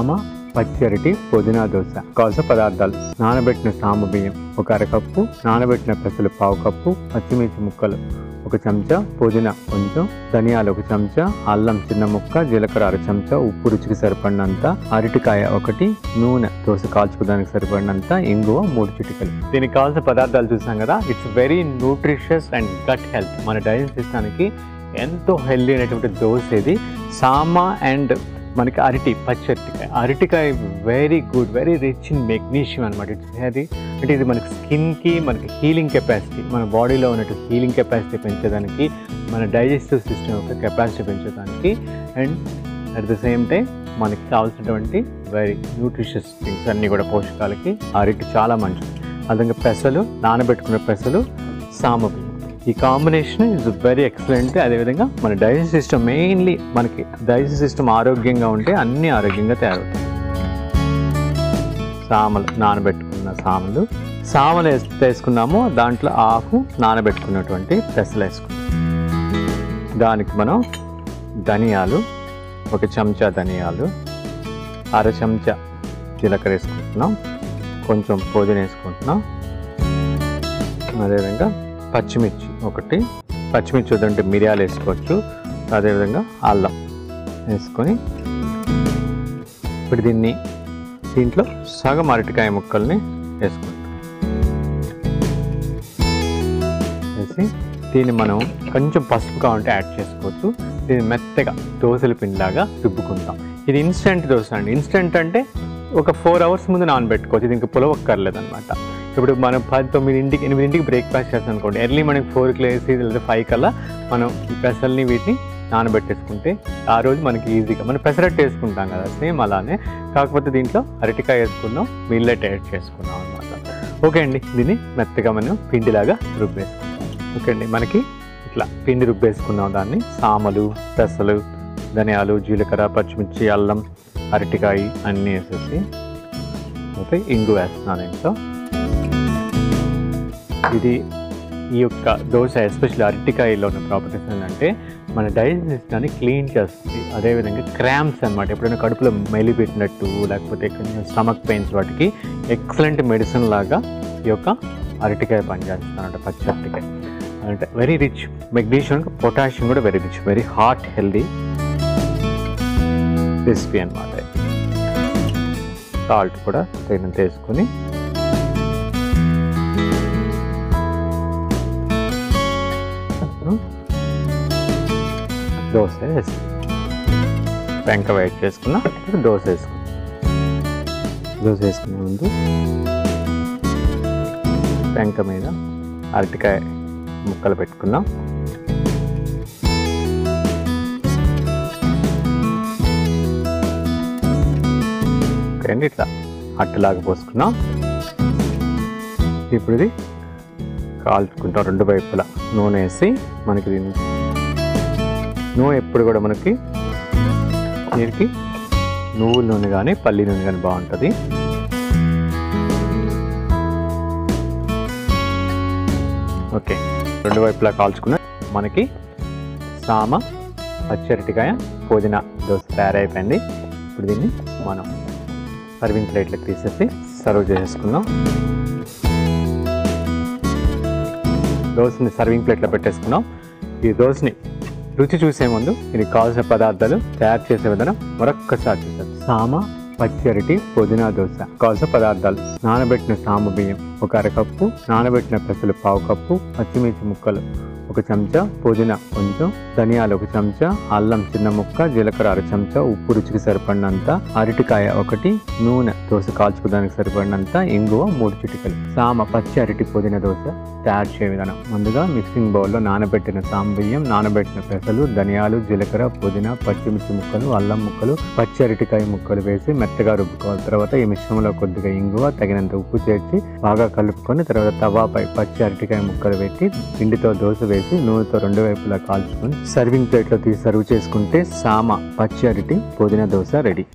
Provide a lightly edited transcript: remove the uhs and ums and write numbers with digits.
సామ పచ్చి అరటి పుదీనా దోశ కావాల్సిన పదార్థాలు: నానబెట్టిన సామ బియ్యం 1 అరకప్పు, నానబెట్టిన పెసలు 1/2 కప్పు, పచ్చిమిర్చి ముక్కలు 1 చెంచా, పుదీనా కొంచెం, ధనియాలు 1 చెంచా, అల్లం చిన్న ముక్క, జీలకర్ర 1/2 చెంచా, ఉప్పు రుచికి సరిపడినంత, అరటికాయ 1, నూనె దోశ కాల్చుకోవడానికి సరిపడినంత, ఇంగువ 3 చిటికలు. దీనికి కావాల్సిన పదార్థాలు చూసాం కదా. It's very nutritious and gut health. మన డైజెస్ట్ సిస్టానికి ఎంతో హెల్దీ అయినటువంటి దోశ ఇది. సామ అండ్ మనకి పచ్చి అరటికాయ very good, very rich in magnesium అనమాట. ఇట్స్ హెల్దీ అంటే ఇది మనకి స్కిన్కి, మనకి హీలింగ్ కెపాసిటీ, మన బాడీలో ఉన్నట్టు హీలింగ్ కెపాసిటీ పెంచడానికి, మన డైజెస్టివ్ సిస్టమ్ యొక్క కెపాసిటీ పెంచడానికి, and at the same time మనకి కావాల్సినటువంటి వెరీ న్యూట్రిషియస్ థింగ్స్ అన్నీ కూడా పోషకాలకి అరటి చాలా మంచిది. అదంగా పెసలు, నానబెట్టుకున్న పెసలు, సామ బియ్యం, ఈ కాంబినేషన్ ఇస్ వెరీ ఎక్సలెంట్. అదేవిధంగా మన డైజెస్ట్ సిస్టమ్, మెయిన్లీ మనకి డైజెస్ట్ సిస్టమ్ ఆరోగ్యంగా ఉంటే అన్నీ ఆరోగ్యంగా తయారవుతాయి. సామలు, నానబెట్టుకున్న సామలు వేసుకున్నాము. దాంట్లో ఆకు నానబెట్టుకున్నటువంటి పెసలు వేసుకున్నాం. దానికి మనం ధనియాలు 1 చెంచా ధనియాలు, 1/2 చెంచా జీలకర్ర వేసుకుంటున్నాం, కొంచెం పుదీనా వేసుకుంటున్నాం. అదేవిధంగా పచ్చిమిర్చి 1, పచ్చిమిర్చి వద్దంటే మిరియాలు వేసుకోవచ్చు. అదేవిధంగా అల్లం వేసుకొని ఇప్పుడు దీంట్లో సగం అరటికాయ ముక్కల్ని వేసుకుంటాం. వేసి దీన్ని మనం కొంచెం పసుపు కావాలంటే యాడ్ చేసుకోవచ్చు. దీన్ని మెత్తగా దోశల పిండిలాగా రుబ్బుకుంటాం. ఇది ఇన్స్టెంట్ దోశ అండి. ఇన్స్టెంట్ అంటే ఒక 4 hours ముందు నానబెట్టుకోవచ్చు. దీనికి పులవక్కర్లేదు అనమాట. ఇప్పుడు మనం 8కి బ్రేక్ఫాస్ట్ చేస్తాం అనుకోండి, ఎర్లీ మార్నింగ్ 4కి లేసి లేదా 5 కల్లా మనం ఈ పెసల్ని వీటిని నానబెట్టేసుకుంటే ఆ రోజు మనకి ఈజీగా, మనం పెసరట్టు వేసుకుంటాం కదా సేమ్ అలానే, కాకపోతే దీంట్లో అరటికాయ వేసుకున్నాం, మిల్లెట్ యాడ్ చేసుకున్నాం అనమాట. ఓకే అండి, దీన్ని మెత్తగా మనం పిండిలాగా రుబ్బేసుకుంటాం. ఓకే అండి, మనకి ఇట్లా పిండి రుబ్బేసుకున్నాం. దాన్ని సామలు, పెసలు, ధనియాలు, జీలకర్ర, పచ్చిమిర్చి, అల్లం, అరటికాయ అన్నీ వేసేసి, ఓకే, ఇంగు వేస్తున్నాను దీంట్లో. ఇది ఈ యొక్క దోశ ఎస్పెషల్లీ అరటికాయలో ఉన్న ప్రాపర్టీస్ ఏంటంటే మన డైజెస్ట్ సిస్టాన్ని క్లీన్ చేస్తుంది. అదేవిధంగా క్రాంప్స్ అనమాట, ఎప్పుడైనా కడుపులో మెలిపెట్టినట్టు లేకపోతే స్టమక్ పెయిన్స్ వాటికి ఎక్సలెంట్ మెడిసిన్ లాగా ఈ యొక్క అరటికాయ పనిచేస్తుంది అనమాట. పచ్చి అరటికాయ అంటే వెరీ రిచ్ మెగ్నీషియం, పొటాషియం కూడా very rich, very heart healthy recipe అనమాట. సాల్ట్ కూడా తగినంత వేసుకొని దోశ వేసుకుని పెంక వెయిట్ చేసుకున్నా. దోశ వేసుకునే ముందు పెంక మీద అరటికాయ ముక్కలు పెట్టుకున్నాం. ఓకే, ఇట్లా అట్టలాగా పోసుకున్నాం. ఇప్పుడు ఇది కాల్చుకుంటాం 2 వైపులా నూనె వేసి. మనకి దీన్ని నూనె ఎప్పుడు కూడా మనకి దీనికి నువ్వుల నూనె కానీ పల్లి నూనె కానీ బాగుంటుంది. ఓకే, 2 వైపులా కాల్చుకున్న మనకి సామ పచ్చి అరటికాయ పుదీనా దోశ తయారైపోయింది. ఇప్పుడు దీన్ని మనం సర్వింగ్ ప్లేట్లకు తీసేసి సర్వ్ చేసేసుకుందాం. దోశని సర్వింగ్ ప్లేట్లో పెట్టేసుకున్నాం. ఈ దోశని రుచి చూసే ముందు ఇది కావాల్సిన పదార్థాలు, తయారు చేసే విధానం మరొక్కసారి చూద్దాం. సామ పచ్చి అరటి పుదీనా దోశ కావాల్సిన పదార్థాలు: నానబెట్టిన సామ బియ్యం 1 అరకప్పు, నానబెట్టిన పెసలు 1/2 కప్పు, పచ్చిమిర్చి ముక్కలు 1 చెంచా, పుదీనా కొంచెం, ధనియాలు 1 చెంచా, అల్లం చిన్న ముక్క, జీలకర్ర 1/2 చెంచా, ఉప్పు రుచికి సరిపడినంత, అరటికాయ 1, నూనె దోశ కాల్చుకోవడానికి సరిపడినంత, ఇంగువ 3 చిటికలు. సామ పచ్చి అరటి పుదీనా దోశ తయారు చేయ విధానం: ముందుగా మిక్సింగ్ బౌల్లో నానబెట్టిన సామ బియ్యం, నానబెట్టిన పెసలు, ధనియాలు, జీలకర్ర, పుదీనా, పచ్చిమిర్చి ముక్కలు, అల్లం ముక్కలు, పచ్చి అరటికాయ ముక్కలు వేసి మెత్తగా రుబ్బుకోవాలి. తర్వాత ఈ మిశ్రమంలో కొద్దిగా ఇంగువ, తగినంత ఉప్పు చేర్చి బాగా కలుపుకొని తర్వాత తవాపై పచ్చి అరటికాయ ముక్కలు పెట్టి పిండితో దోశ వేసి నూనెతో 2 వైపులా కాల్చుకొని సర్వింగ్ ప్లేట్లో తీసి సర్వ్ చేసుకుంటే సామ పచ్చి అరటి పుదీనా దోశ రెడీ.